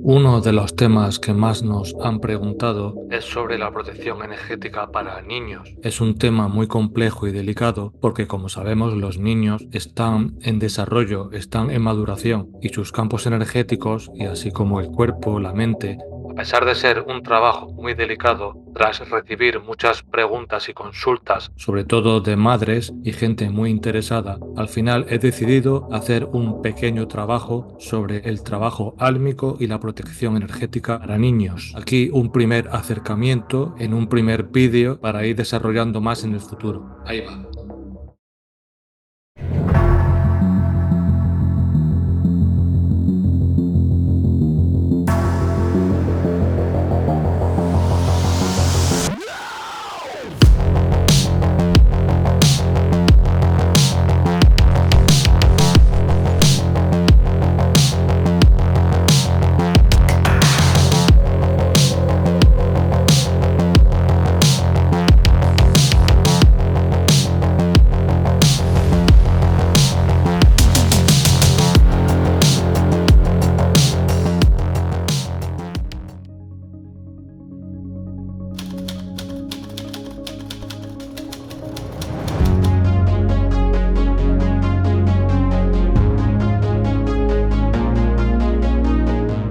Uno de los temas que más nos han preguntado es sobre la protección energética para niños. Es un tema muy complejo y delicado porque, como sabemos, los niños están en desarrollo, están en maduración y sus campos energéticos, y así como el cuerpo, la mente, a pesar de ser un trabajo muy delicado, tras recibir muchas preguntas y consultas, sobre todo de madres y gente muy interesada, al final he decidido hacer un pequeño trabajo sobre el trabajo álmico y la protección energética para niños. Aquí un primer acercamiento en un primer vídeo para ir desarrollando más en el futuro. Ahí va.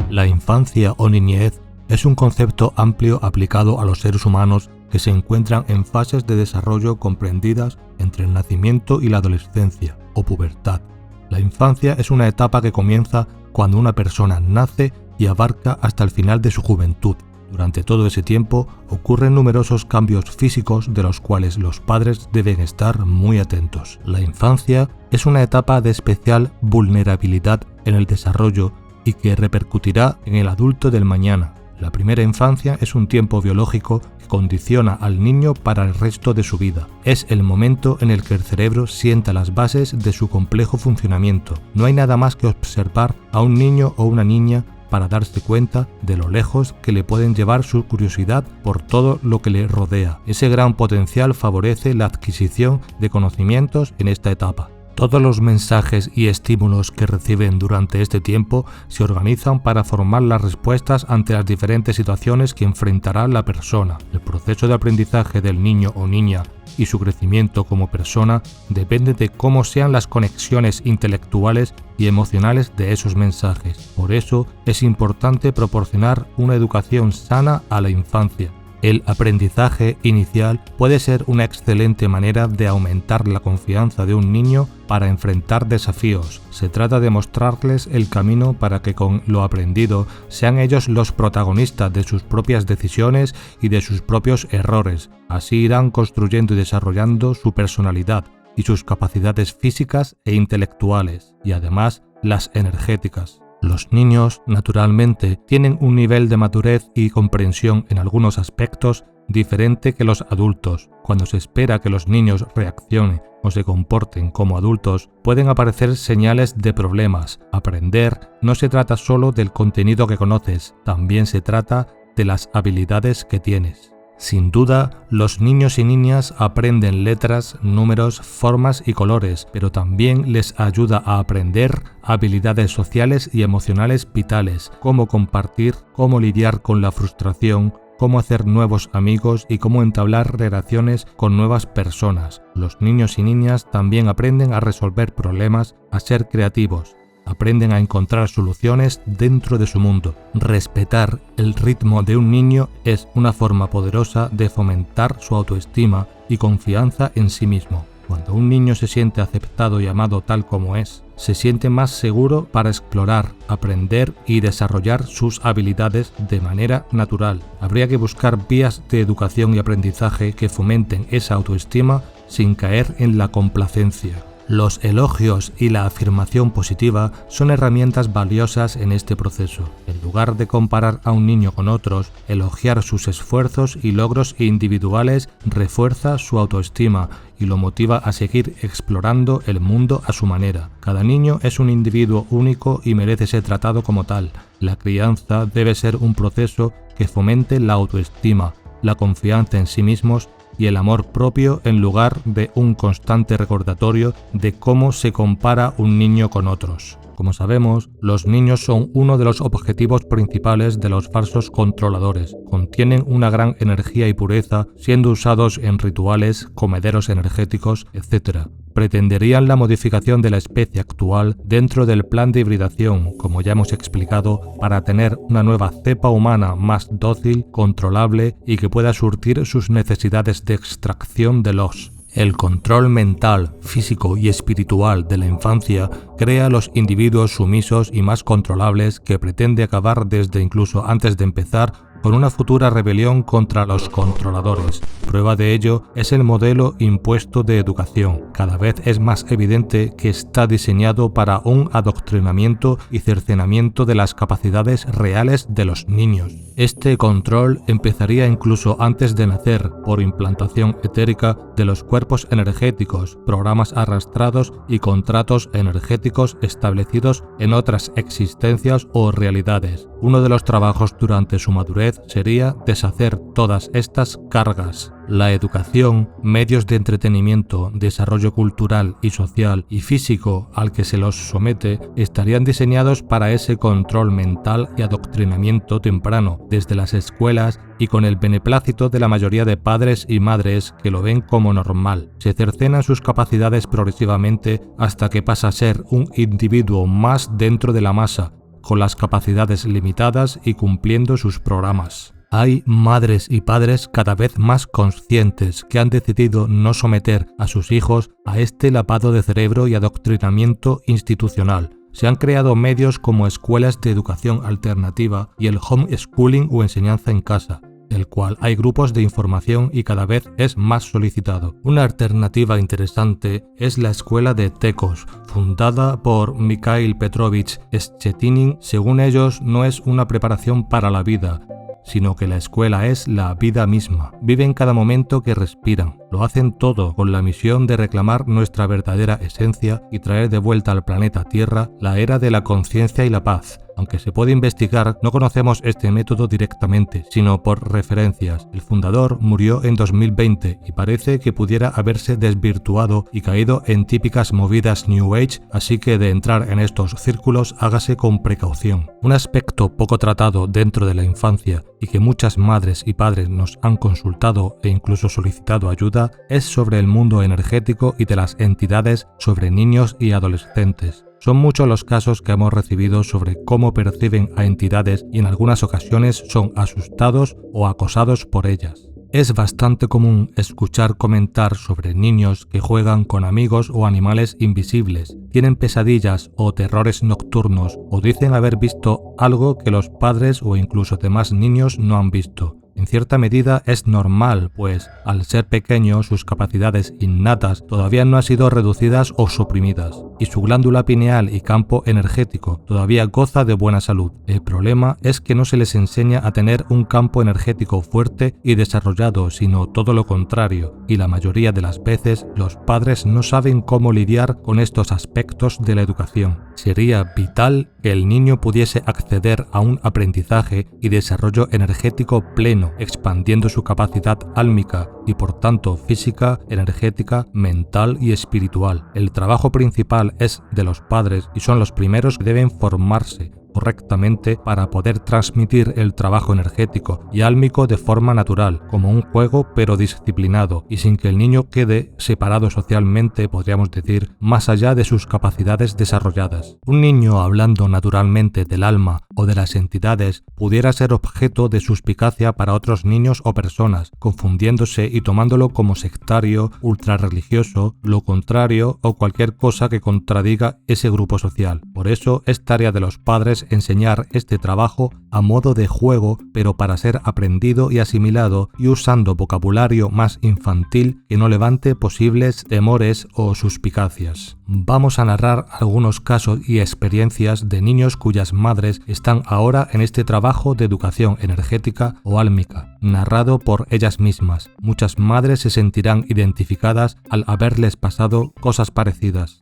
La infancia o niñez es un concepto amplio aplicado a los seres humanos que se encuentran en fases de desarrollo comprendidas entre el nacimiento y la adolescencia o pubertad. La infancia es una etapa que comienza cuando una persona nace y abarca hasta el final de su juventud. Durante todo ese tiempo ocurren numerosos cambios físicos de los cuales los padres deben estar muy atentos. La infancia es una etapa de especial vulnerabilidad en el desarrollo y que repercutirá en el adulto del mañana. La primera infancia es un tiempo biológico que condiciona al niño para el resto de su vida. Es el momento en el que el cerebro sienta las bases de su complejo funcionamiento. No hay nada más que observar a un niño o una niña para darse cuenta de lo lejos que le pueden llevar su curiosidad por todo lo que le rodea. Ese gran potencial favorece la adquisición de conocimientos en esta etapa. Todos los mensajes y estímulos que reciben durante este tiempo se organizan para formar las respuestas ante las diferentes situaciones que enfrentará la persona. El proceso de aprendizaje del niño o niña y su crecimiento como persona depende de cómo sean las conexiones intelectuales y emocionales de esos mensajes. Por eso es importante proporcionar una educación sana a la infancia. El aprendizaje inicial puede ser una excelente manera de aumentar la confianza de un niño para enfrentar desafíos. Se trata de mostrarles el camino para que con lo aprendido sean ellos los protagonistas de sus propias decisiones y de sus propios errores. Así irán construyendo y desarrollando su personalidad y sus capacidades físicas e intelectuales, y además las energéticas. Los niños, naturalmente, tienen un nivel de madurez y comprensión en algunos aspectos diferente que los adultos. Cuando se espera que los niños reaccionen o se comporten como adultos, pueden aparecer señales de problemas. Aprender no se trata solo del contenido que conoces, también se trata de las habilidades que tienes. Sin duda, los niños y niñas aprenden letras, números, formas y colores, pero también les ayuda a aprender habilidades sociales y emocionales vitales, cómo compartir, cómo lidiar con la frustración, cómo hacer nuevos amigos y cómo entablar relaciones con nuevas personas. Los niños y niñas también aprenden a resolver problemas, a ser creativos. Aprenden a encontrar soluciones dentro de su mundo. Respetar el ritmo de un niño es una forma poderosa de fomentar su autoestima y confianza en sí mismo. Cuando un niño se siente aceptado y amado tal como es, se siente más seguro para explorar, aprender y desarrollar sus habilidades de manera natural. Habría que buscar vías de educación y aprendizaje que fomenten esa autoestima sin caer en la complacencia. Los elogios y la afirmación positiva son herramientas valiosas en este proceso. En lugar de comparar a un niño con otros, elogiar sus esfuerzos y logros individuales refuerza su autoestima y lo motiva a seguir explorando el mundo a su manera. Cada niño es un individuo único y merece ser tratado como tal. La crianza debe ser un proceso que fomente la autoestima, la confianza en sí mismos y el amor propio en lugar de un constante recordatorio de cómo se compara un niño con otros. Como sabemos, los niños son uno de los objetivos principales de los falsos controladores. Contienen una gran energía y pureza, siendo usados en rituales, comederos energéticos, etc. Pretenderían la modificación de la especie actual dentro del plan de hibridación, como ya hemos explicado, para tener una nueva cepa humana más dócil, controlable y que pueda surtir sus necesidades de extracción de los. El control mental, físico y espiritual de la infancia crea los individuos sumisos y más controlables que pretende acabar desde incluso antes de empezar con una futura rebelión contra los controladores. Prueba de ello es el modelo impuesto de educación. Cada vez es más evidente que está diseñado para un adoctrinamiento y cercenamiento de las capacidades reales de los niños. Este control empezaría incluso antes de nacer por implantación etérica de los cuerpos energéticos, programas arrastrados y contratos energéticos establecidos en otras existencias o realidades. Uno de los trabajos durante su madurez sería deshacer todas estas cargas. La educación, medios de entretenimiento, desarrollo cultural y social y físico al que se los somete estarían diseñados para ese control mental y adoctrinamiento temprano desde las escuelas y con el beneplácito de la mayoría de padres y madres que lo ven como normal. Se cercenan sus capacidades progresivamente hasta que pasa a ser un individuo más dentro de la masa, con las capacidades limitadas y cumpliendo sus programas. Hay madres y padres cada vez más conscientes que han decidido no someter a sus hijos a este lavado de cerebro y adoctrinamiento institucional. Se han creado medios como escuelas de educación alternativa y el homeschooling o enseñanza en casa, del cual hay grupos de información y cada vez es más solicitado. Una alternativa interesante es la escuela de Tecos, fundada por Mikhail Petrovich Schettinin. Según ellos, no es una preparación para la vida, sino que la escuela es la vida misma. Viven cada momento que respiran. Lo hacen todo con la misión de reclamar nuestra verdadera esencia y traer de vuelta al planeta Tierra la era de la conciencia y la paz. Aunque se puede investigar, no conocemos este método directamente, sino por referencias. El fundador murió en 2020 y parece que pudiera haberse desvirtuado y caído en típicas movidas New Age, así que de entrar en estos círculos hágase con precaución. Un aspecto poco tratado dentro de la infancia y que muchas madres y padres nos han consultado e incluso solicitado ayuda es sobre el mundo energético y de las entidades sobre niños y adolescentes. Son muchos los casos que hemos recibido sobre cómo perciben a entidades y en algunas ocasiones son asustados o acosados por ellas. Es bastante común escuchar comentar sobre niños que juegan con amigos o animales invisibles, tienen pesadillas o terrores nocturnos o dicen haber visto algo que los padres o incluso demás niños no han visto. En cierta medida es normal, pues al ser pequeño sus capacidades innatas todavía no han sido reducidas o suprimidas, y su glándula pineal y campo energético todavía goza de buena salud. El problema es que no se les enseña a tener un campo energético fuerte y desarrollado, sino todo lo contrario, y la mayoría de las veces los padres no saben cómo lidiar con estos aspectos de la educación. Sería vital que el niño pudiese acceder a un aprendizaje y desarrollo energético pleno, expandiendo su capacidad álmica y por tanto física, energética, mental y espiritual. El trabajo principal es de los padres y son los primeros que deben formarse correctamente para poder transmitir el trabajo energético y álmico de forma natural, como un juego pero disciplinado y sin que el niño quede separado socialmente, podríamos decir, más allá de sus capacidades desarrolladas. Un niño hablando naturalmente del alma o de las entidades pudiera ser objeto de suspicacia para otros niños o personas, confundiéndose y tomándolo como sectario, ultrarreligioso, lo contrario o cualquier cosa que contradiga ese grupo social. Por eso es tarea de los padres enseñar este trabajo a modo de juego, pero para ser aprendido y asimilado y usando vocabulario más infantil que no levante posibles temores o suspicacias. Vamos a narrar algunos casos y experiencias de niños cuyas madres están ahora en este trabajo de educación energética o álmica, narrado por ellas mismas. Muchas madres se sentirán identificadas al haberles pasado cosas parecidas.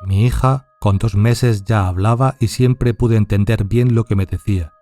Mi hija con 2 meses ya hablaba y siempre pude entender bien lo que me decía.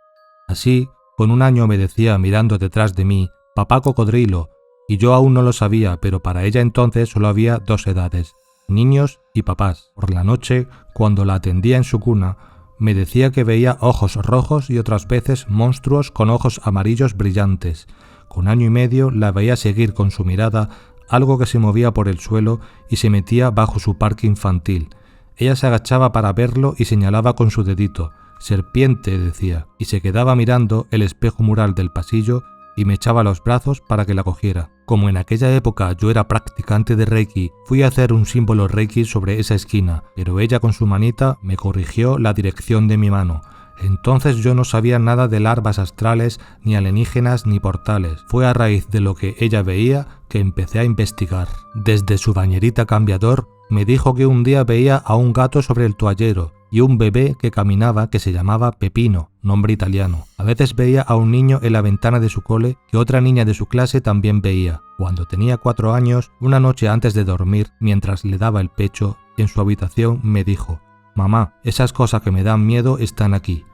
Así, con 1 año me decía mirando detrás de mí, «Papá cocodrilo», y yo aún no lo sabía, pero para ella entonces solo había 2 edades. niños y papás. Por la noche, cuando la atendía en su cuna, me decía que veía ojos rojos y otras veces monstruos con ojos amarillos brillantes. Con 1 año y medio la veía seguir con su mirada algo que se movía por el suelo y se metía bajo su parque infantil. Ella se agachaba para verlo y señalaba con su dedito. «Serpiente», decía, y se quedaba mirando el espejo mural del pasillo y me echaba los brazos para que la cogiera. Como en aquella época yo era practicante de Reiki, fui a hacer un símbolo Reiki sobre esa esquina, pero ella con su manita me corrigió la dirección de mi mano. Entonces yo no sabía nada de larvas astrales, ni alienígenas, ni portales. Fue a raíz de lo que ella veía que empecé a investigar. Desde su bañerita cambiador, me dijo que un día veía a un gato sobre el toallero y un bebé que caminaba que se llamaba Pepino, nombre italiano. A veces veía a un niño en la ventana de su cole que otra niña de su clase también veía. Cuando tenía 4 años, una noche antes de dormir, mientras le daba el pecho, en su habitación me dijo: «Mamá, esas cosas que me dan miedo están aquí».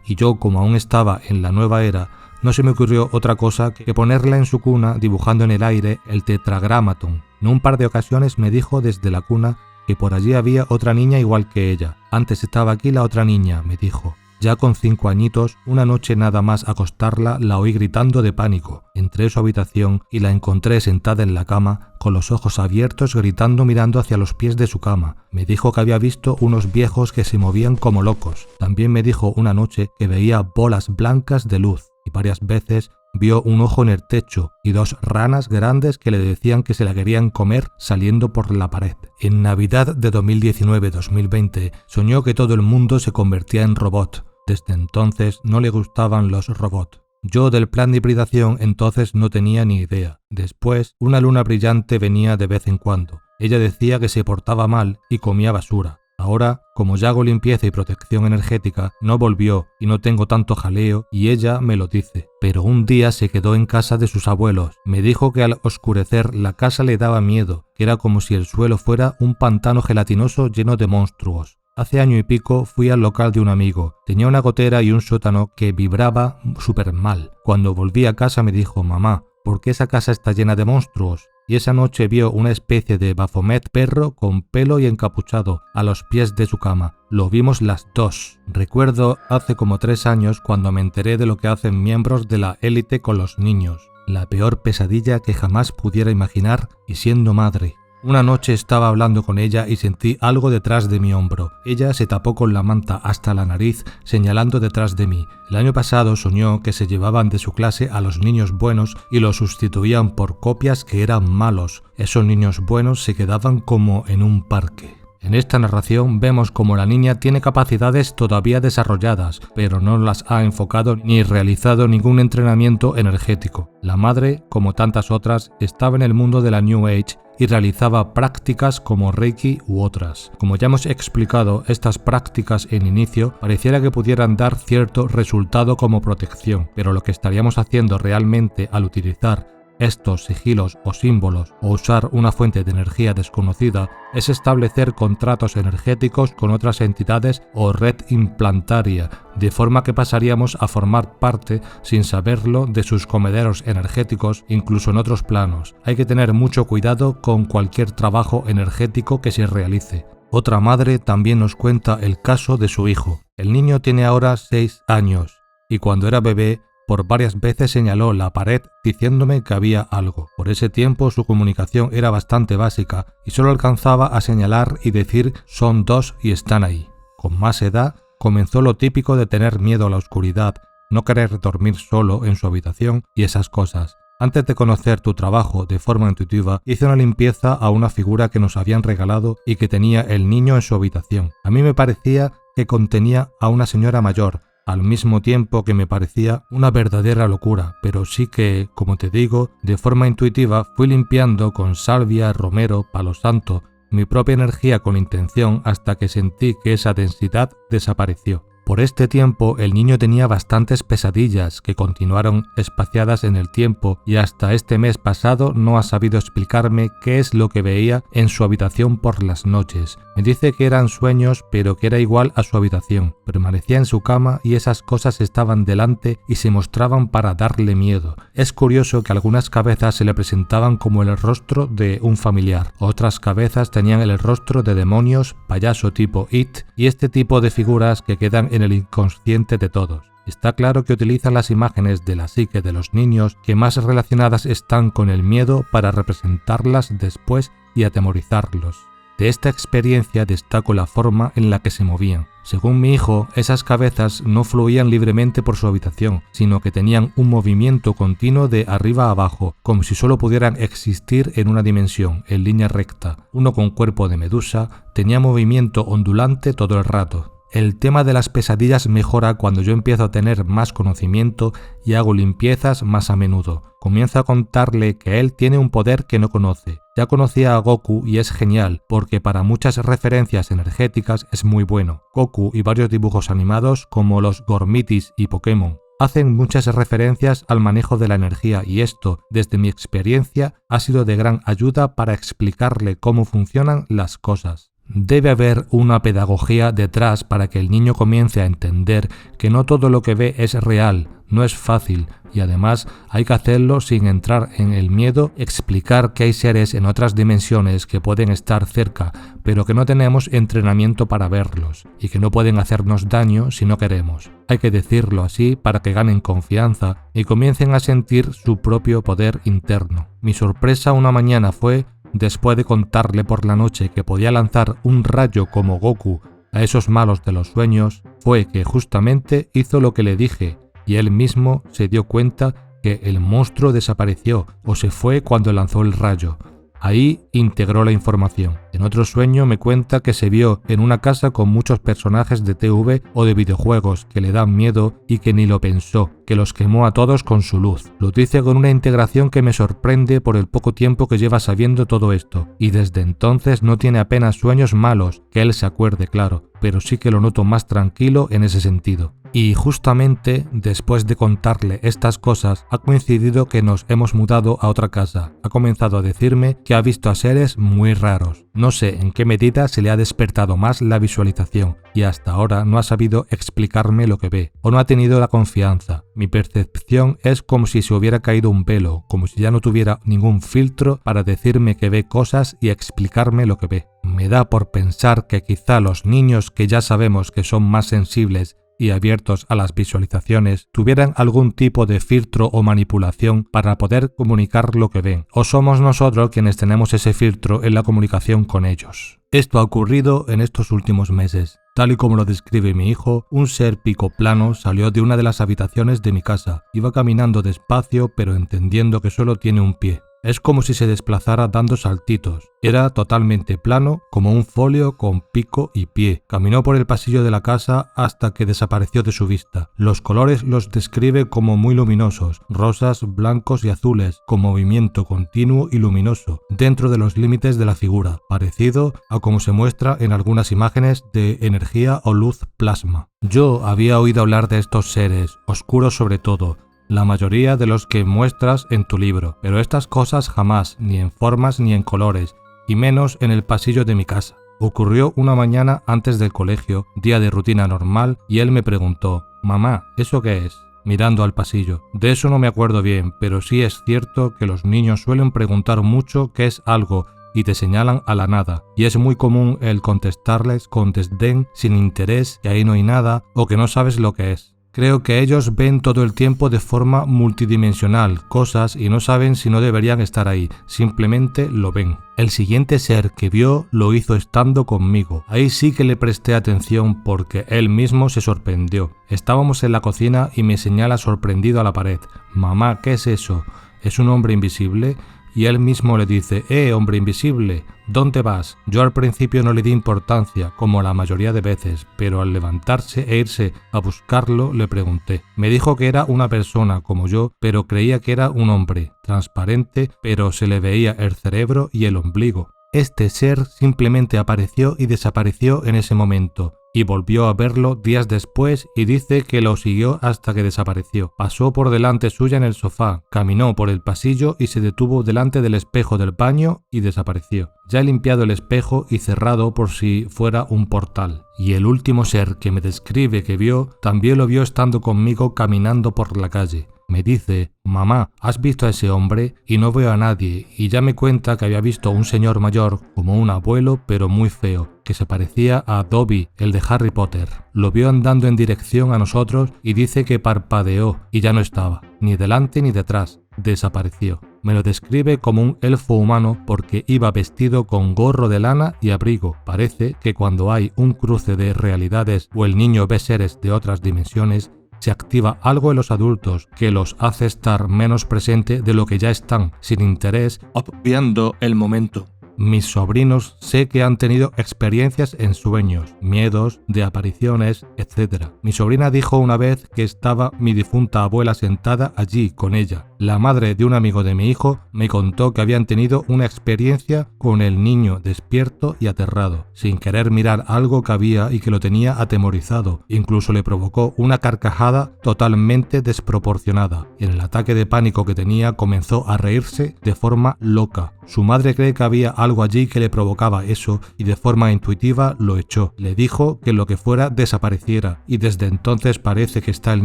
Y yo, como aún estaba en la nueva era, no se me ocurrió otra cosa que ponerla en su cuna dibujando en el aire el tetragramaton. En un par de ocasiones me dijo desde la cuna que por allí había otra niña igual que ella. «Antes estaba aquí la otra niña», me dijo. Ya con 5 añitos, una noche nada más acostarla, la oí gritando de pánico. Entré a su habitación y la encontré sentada en la cama, con los ojos abiertos, gritando mirando hacia los pies de su cama. Me dijo que había visto unos viejos que se movían como locos. También me dijo una noche que veía bolas blancas de luz y varias veces vio un ojo en el techo y 2 ranas grandes que le decían que se la querían comer saliendo por la pared. En Navidad de 2019-2020 soñó que todo el mundo se convertía en robot. Desde entonces no le gustaban los robots. Yo del plan de hibridación entonces no tenía ni idea. Después, una luna brillante venía de vez en cuando. Ella decía que se portaba mal y comía basura. Ahora, como ya hago limpieza y protección energética, no volvió y no tengo tanto jaleo y ella me lo dice. Pero un día se quedó en casa de sus abuelos. Me dijo que al oscurecer la casa le daba miedo, que era como si el suelo fuera un pantano gelatinoso lleno de monstruos. Hace 1 año y pico fui al local de un amigo. Tenía una gotera y un sótano que vibraba súper mal. Cuando volví a casa me dijo: «Mamá, ¿por qué esa casa está llena de monstruos?». Y esa noche vio una especie de Baphomet perro con pelo y encapuchado a los pies de su cama. Lo vimos las 2. Recuerdo hace como 3 años cuando me enteré de lo que hacen miembros de la élite con los niños. La peor pesadilla que jamás pudiera imaginar, y siendo madre. Una noche estaba hablando con ella y sentí algo detrás de mi hombro. Ella se tapó con la manta hasta la nariz, señalando detrás de mí. El año pasado soñó que se llevaban de su clase a los niños buenos y los sustituían por copias que eran malos. Esos niños buenos se quedaban como en un parque. En esta narración vemos como la niña tiene capacidades todavía desarrolladas, pero no las ha enfocado ni realizado ningún entrenamiento energético. La madre, como tantas otras, estaba en el mundo de la New Age y realizaba prácticas como Reiki u otras. Como ya hemos explicado, estas prácticas en inicio pareciera que pudieran dar cierto resultado como protección, pero lo que estaríamos haciendo realmente al utilizar estos sigilos o símbolos o usar una fuente de energía desconocida es establecer contratos energéticos con otras entidades o red implantaria, de forma que pasaríamos a formar parte, sin saberlo, de sus comederos energéticos, incluso en otros planos. Hay que tener mucho cuidado con cualquier trabajo energético que se realice. Otra madre también nos cuenta el caso de su hijo. El niño tiene ahora 6 años y cuando era bebé por varias veces señaló la pared diciéndome que había algo. Por ese tiempo su comunicación era bastante básica y solo alcanzaba a señalar y decir «son 2 y están ahí». Con más edad comenzó lo típico de tener miedo a la oscuridad, no querer dormir solo en su habitación y esas cosas. Antes de conocer tu trabajo de forma intuitiva, hice una limpieza a una figura que nos habían regalado y que tenía el niño en su habitación. A mí me parecía que contenía a una señora mayor, al mismo tiempo que me parecía una verdadera locura, pero sí que, como te digo, de forma intuitiva fui limpiando con salvia, romero, palo santo, mi propia energía con intención hasta que sentí que esa densidad desapareció. Por este tiempo el niño tenía bastantes pesadillas que continuaron espaciadas en el tiempo y hasta este mes pasado no ha sabido explicarme qué es lo que veía en su habitación por las noches. Me dice que eran sueños, pero que era igual a su habitación. Permanecía en su cama y esas cosas estaban delante y se mostraban para darle miedo. Es curioso que algunas cabezas se le presentaban como el rostro de un familiar, otras cabezas tenían el rostro de demonios, payaso tipo It y este tipo de figuras que quedan en el inconsciente de todos. Está claro que utilizan las imágenes de la psique de los niños que más relacionadas están con el miedo para representarlas después y atemorizarlos. De esta experiencia destaco la forma en la que se movían. Según mi hijo, esas cabezas no fluían libremente por su habitación, sino que tenían un movimiento continuo de arriba a abajo, como si solo pudieran existir en una dimensión, en línea recta. Uno con cuerpo de medusa tenía movimiento ondulante todo el rato. El tema de las pesadillas mejora cuando yo empiezo a tener más conocimiento y hago limpiezas más a menudo. Comienzo a contarle que él tiene un poder que no conoce. Ya conocía a Goku y es genial, porque para muchas referencias energéticas es muy bueno. Goku y varios dibujos animados como los Gormitis y Pokémon hacen muchas referencias al manejo de la energía y esto, desde mi experiencia, ha sido de gran ayuda para explicarle cómo funcionan las cosas. Debe haber una pedagogía detrás para que el niño comience a entender que no todo lo que ve es real, no es fácil y además hay que hacerlo sin entrar en el miedo, explicar que hay seres en otras dimensiones que pueden estar cerca pero que no tenemos entrenamiento para verlos y que no pueden hacernos daño si no queremos. Hay que decirlo así para que ganen confianza y comiencen a sentir su propio poder interno. Mi sorpresa una mañana fue, después de contarle por la noche que podía lanzar un rayo como Goku a esos malos de los sueños, fue que justamente hizo lo que le dije y él mismo se dio cuenta que el monstruo desapareció o se fue cuando lanzó el rayo. Ahí integró la información. En otro sueño me cuenta que se vio en una casa con muchos personajes de TV o de videojuegos que le dan miedo y que ni lo pensó, que los quemó a todos con su luz. Lo dice con una integración que me sorprende por el poco tiempo que lleva sabiendo todo esto, y desde entonces no tiene apenas sueños malos, que él se acuerde claro, pero sí que lo noto más tranquilo en ese sentido. Y justamente después de contarle estas cosas ha coincidido que nos hemos mudado a otra casa. Ha comenzado a decirme que ha visto a seres muy raros. No sé en qué medida se le ha despertado más la visualización y hasta ahora no ha sabido explicarme lo que ve o no ha tenido la confianza. Mi percepción es como si se hubiera caído un velo, como si ya no tuviera ningún filtro para decirme que ve cosas y explicarme lo que ve. Me da por pensar que quizá los niños que ya sabemos que son más sensibles y abiertos a las visualizaciones tuvieran algún tipo de filtro o manipulación para poder comunicar lo que ven, o somos nosotros quienes tenemos ese filtro en la comunicación con ellos. Esto ha ocurrido en estos últimos meses. Tal y como lo describe mi hijo, un ser picoplano salió de una de las habitaciones de mi casa. Iba caminando despacio, pero entendiendo que solo tiene un pie. Es como si se desplazara dando saltitos. Era totalmente plano, como un folio con pico y pie. Caminó por el pasillo de la casa hasta que desapareció de su vista. Los colores los describe como muy luminosos, rosas, blancos y azules, con movimiento continuo y luminoso, dentro de los límites de la figura, parecido a como se muestra en algunas imágenes de energía o luz plasma. Yo había oído hablar de estos seres, oscuros sobre todo, la mayoría de los que muestras en tu libro, pero estas cosas jamás, ni en formas ni en colores, y menos en el pasillo de mi casa. Ocurrió una mañana antes del colegio, día de rutina normal, y él me preguntó: «Mamá, ¿eso qué es?», mirando al pasillo. De eso no me acuerdo bien, pero sí es cierto que los niños suelen preguntar mucho qué es algo y te señalan a la nada, y es muy común el contestarles con desdén, sin interés, que ahí no hay nada o que no sabes lo que es. Creo que ellos ven todo el tiempo de forma multidimensional cosas y no saben si no deberían estar ahí, simplemente lo ven. El siguiente ser que vio lo hizo estando conmigo. Ahí sí que le presté atención porque él mismo se sorprendió. Estábamos en la cocina y me señala sorprendido a la pared: «Mamá, ¿qué es eso? ¿Es un hombre invisible?». Y él mismo le dice: hombre invisible, ¿dónde vas?». Yo al principio no le di importancia, como la mayoría de veces, pero al levantarse e irse a buscarlo le pregunté. Me dijo que era una persona como yo, pero creía que era un hombre, transparente, pero se le veía el cerebro y el ombligo. Este ser simplemente apareció y desapareció en ese momento. y volvió a verlo días después y dice que lo siguió hasta que desapareció. Pasó por delante suya en el sofá, caminó por el pasillo y se detuvo delante del espejo del baño y desapareció. Ya he limpiado el espejo y cerrado por si fuera un portal. Y el último ser que me describe que vio, también lo vio estando conmigo caminando por la calle. Me dice: mamá, ¿has visto a ese hombre? Y no veo a nadie, y ya me cuenta que había visto a un señor mayor, como un abuelo, pero muy feo, que se parecía a Dobby, el de Harry Potter. Lo vio andando en dirección a nosotros y dice que parpadeó y ya no estaba, ni delante ni detrás. Desapareció. Me lo describe como un elfo humano porque iba vestido con gorro de lana y abrigo. Parece que cuando hay un cruce de realidades o el niño ve seres de otras dimensiones, se activa algo en los adultos que los hace estar menos presente de lo que ya están, sin interés, obviando el momento. Mis sobrinos sé que han tenido experiencias en sueños, miedos, de apariciones, etc. Mi sobrina dijo una vez que estaba mi difunta abuela sentada allí con ella. La madre de un amigo de mi hijo me contó que habían tenido una experiencia con el niño despierto y aterrado, sin querer mirar algo que había y que lo tenía atemorizado. Incluso le provocó una carcajada totalmente desproporcionada, y en el ataque de pánico que tenía comenzó a reírse de forma loca. Su madre cree que había algo allí que le provocaba eso y de forma intuitiva lo echó. Le dijo que lo que fuera desapareciera y desde entonces parece que está el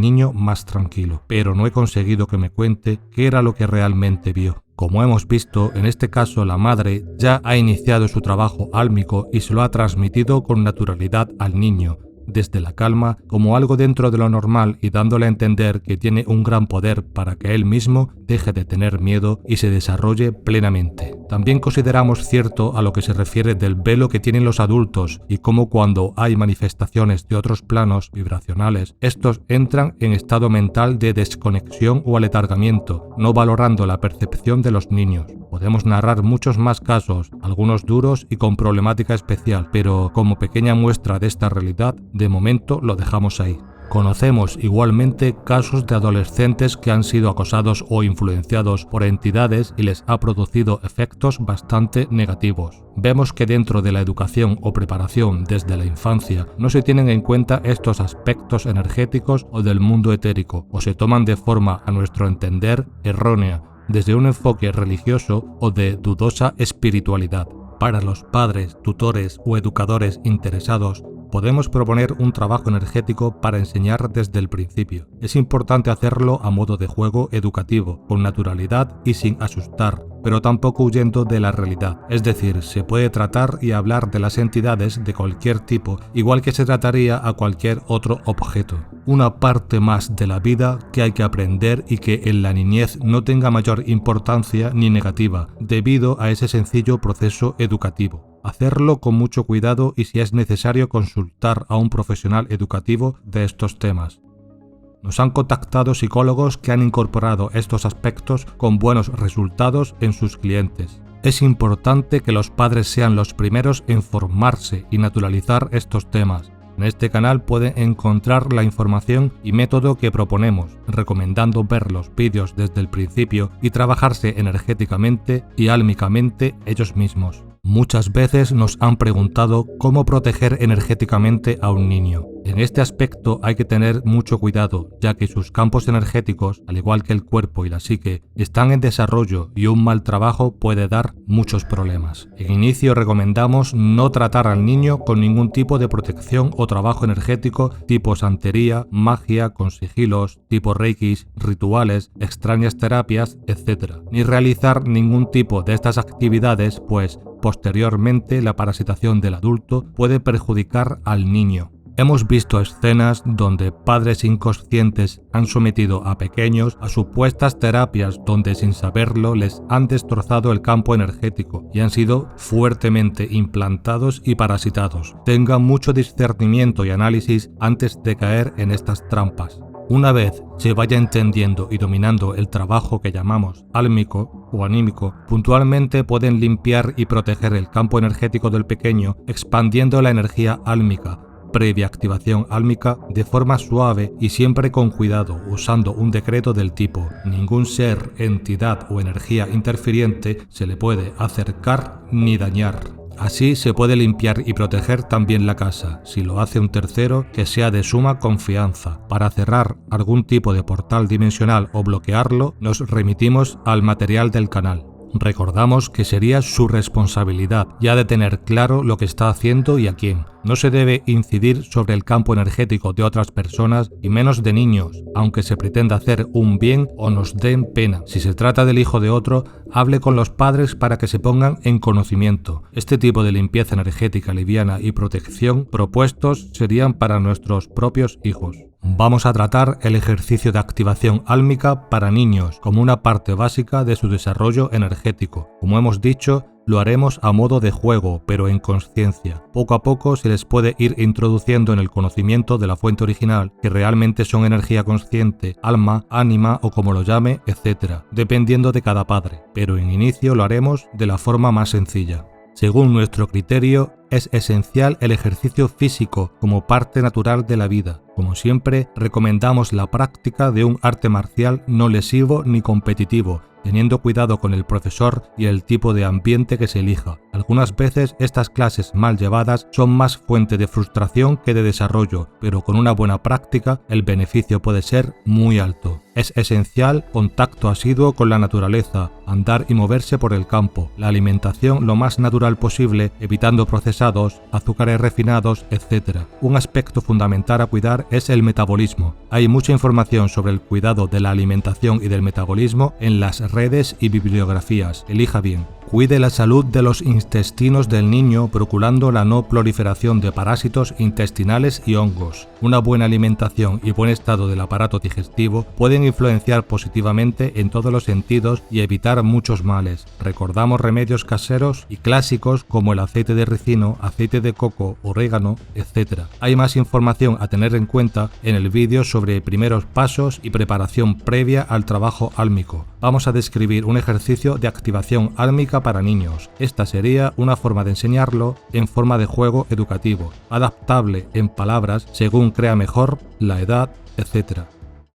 niño más tranquilo. Pero no he conseguido que me cuente qué era lo que realmente vio. Como hemos visto, en este caso la madre ya ha iniciado su trabajo álmico y se lo ha transmitido con naturalidad al niño, desde la calma, como algo dentro de lo normal y dándole a entender que tiene un gran poder para que él mismo deje de tener miedo y se desarrolle plenamente. También consideramos cierto a lo que se refiere del velo que tienen los adultos y cómo cuando hay manifestaciones de otros planos vibracionales, estos entran en estado mental de desconexión o aletargamiento, no valorando la percepción de los niños. Podemos narrar muchos más casos, algunos duros y con problemática especial, pero como pequeña muestra de esta realidad, de momento lo dejamos ahí. Conocemos igualmente casos de adolescentes que han sido acosados o influenciados por entidades y les ha producido efectos bastante negativos. Vemos que dentro de la educación o preparación desde la infancia no se tienen en cuenta estos aspectos energéticos o del mundo etérico, o se toman de forma, a nuestro entender, errónea, desde un enfoque religioso o de dudosa espiritualidad. Para los padres, tutores o educadores interesados, podemos proponer un trabajo energético para enseñar desde el principio. Es importante hacerlo a modo de juego educativo, con naturalidad y sin asustar, pero tampoco huyendo de la realidad. Es decir, se puede tratar y hablar de las entidades de cualquier tipo, igual que se trataría a cualquier otro objeto. Una parte más de la vida que hay que aprender y que en la niñez no tenga mayor importancia ni negativa, debido a ese sencillo proceso educativo. Hacerlo con mucho cuidado y si es necesario consultar a un profesional educativo de estos temas. Nos han contactado psicólogos que han incorporado estos aspectos con buenos resultados en sus clientes. Es importante que los padres sean los primeros en formarse y naturalizar estos temas. En este canal pueden encontrar la información y método que proponemos, recomendando ver los vídeos desde el principio y trabajarse energéticamente y álmicamente ellos mismos. Muchas veces nos han preguntado cómo proteger energéticamente a un niño. En este aspecto hay que tener mucho cuidado, ya que sus campos energéticos, al igual que el cuerpo y la psique, están en desarrollo y un mal trabajo puede dar muchos problemas. En inicio recomendamos no tratar al niño con ningún tipo de protección o trabajo energético tipo santería, magia, con sigilos, tipo reikis, rituales, extrañas terapias, etc. Ni realizar ningún tipo de estas actividades, pues posteriormente la parasitación del adulto puede perjudicar al niño. Hemos visto escenas donde padres inconscientes han sometido a pequeños a supuestas terapias donde sin saberlo les han destrozado el campo energético y han sido fuertemente implantados y parasitados. Tengan mucho discernimiento y análisis antes de caer en estas trampas. Una vez se vaya entendiendo y dominando el trabajo que llamamos álmico o anímico, puntualmente pueden limpiar y proteger el campo energético del pequeño expandiendo la energía álmica, previa activación álmica, de forma suave y siempre con cuidado, usando un decreto del tipo: ningún ser, entidad o energía interfiriente se le puede acercar ni dañar. Así se puede limpiar y proteger también la casa, si lo hace un tercero que sea de suma confianza. Para cerrar algún tipo de portal dimensional o bloquearlo, nos remitimos al material del canal. Recordamos que sería su responsabilidad ya de tener claro lo que está haciendo y a quién. No se debe incidir sobre el campo energético de otras personas y menos de niños, aunque se pretenda hacer un bien o nos den pena. Si se trata del hijo de otro, hable con los padres para que se pongan en conocimiento. Este tipo de limpieza energética liviana y protección propuestos serían para nuestros propios hijos. Vamos a tratar el ejercicio de activación álmica para niños como una parte básica de su desarrollo energético. Como hemos dicho, lo haremos a modo de juego, pero en conciencia. Poco a poco se les puede ir introduciendo en el conocimiento de la fuente original, que realmente son energía consciente, alma, ánima o como lo llame, etc., dependiendo de cada padre. Pero en inicio lo haremos de la forma más sencilla. Según nuestro criterio, es esencial el ejercicio físico como parte natural de la vida. Como siempre, recomendamos la práctica de un arte marcial no lesivo ni competitivo, teniendo cuidado con el profesor y el tipo de ambiente que se elija. Algunas veces estas clases mal llevadas son más fuente de frustración que de desarrollo, pero con una buena práctica el beneficio puede ser muy alto. Es esencial contacto asiduo con la naturaleza, andar y moverse por el campo, la alimentación lo más natural posible, evitando procesados, azúcares refinados, etc. Un aspecto fundamental a cuidar es el metabolismo. Hay mucha información sobre el cuidado de la alimentación y del metabolismo en las redes y bibliografías. Elija bien. Cuide la salud de los intestinos del niño procurando la no proliferación de parásitos intestinales y hongos. Una buena alimentación y buen estado del aparato digestivo pueden influenciar positivamente en todos los sentidos y evitar muchos males. Recordamos remedios caseros y clásicos como el aceite de ricino, aceite de coco, orégano, etc. Hay más información a tener en cuenta en el vídeo sobre primeros pasos y preparación previa al trabajo álmico. Vamos a describir un ejercicio de activación álmica para niños. Esta sería una forma de enseñarlo en forma de juego educativo, adaptable en palabras según crea mejor la edad, etc.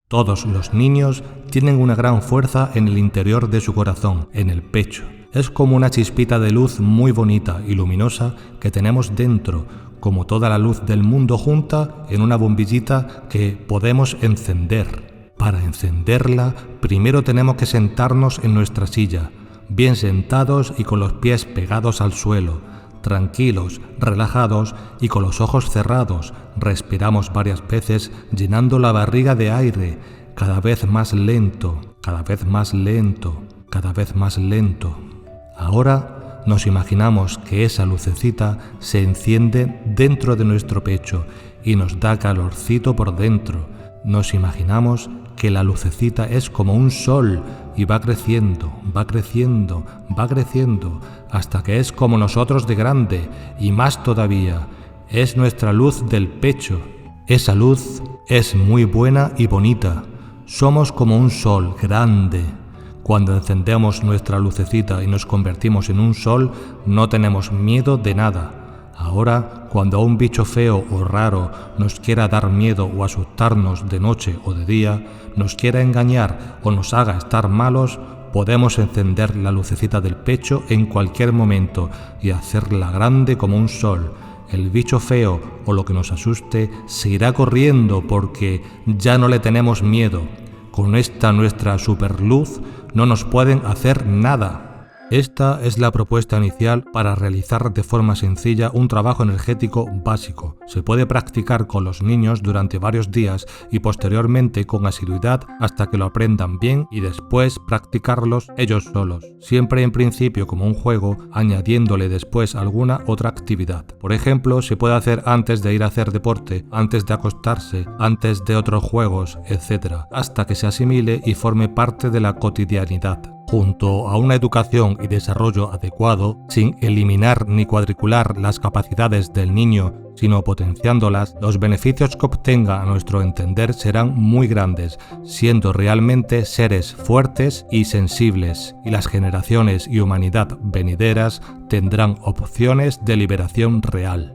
Todos los niños tienen una gran fuerza en el interior de su corazón, en el pecho. Es como una chispita de luz muy bonita y luminosa que tenemos dentro, como toda la luz del mundo junta en una bombillita que podemos encender. Para encenderla, primero tenemos que sentarnos en nuestra silla, bien sentados y con los pies pegados al suelo, tranquilos, relajados y con los ojos cerrados. Respiramos varias veces llenando la barriga de aire, cada vez más lento, cada vez más lento, cada vez más lento. Ahora nos imaginamos que esa lucecita se enciende dentro de nuestro pecho y nos da calorcito por dentro. Nos imaginamos que la lucecita es como un sol y va creciendo, va creciendo, va creciendo, hasta que es como nosotros de grande y más todavía. Es nuestra luz del pecho. Esa luz es muy buena y bonita. Somos como un sol grande. Cuando encendemos nuestra lucecita y nos convertimos en un sol, no tenemos miedo de nada. Ahora, cuando a un bicho feo o raro nos quiera dar miedo o asustarnos de noche o de día, nos quiera engañar o nos haga estar malos, podemos encender la lucecita del pecho en cualquier momento y hacerla grande como un sol. El bicho feo o lo que nos asuste se irá corriendo porque ya no le tenemos miedo. Con esta nuestra superluz no nos pueden hacer nada. Esta es la propuesta inicial para realizar de forma sencilla un trabajo energético básico. Se puede practicar con los niños durante varios días y posteriormente con asiduidad hasta que lo aprendan bien y después practicarlos ellos solos. Siempre en principio como un juego, añadiéndole después alguna otra actividad. Por ejemplo, se puede hacer antes de ir a hacer deporte, antes de acostarse, antes de otros juegos, etc., hasta que se asimile y forme parte de la cotidianidad. Junto a una educación y desarrollo adecuado, sin eliminar ni cuadricular las capacidades del niño, sino potenciándolas, los beneficios que obtenga a nuestro entender serán muy grandes, siendo realmente seres fuertes y sensibles, y las generaciones y humanidad venideras tendrán opciones de liberación real.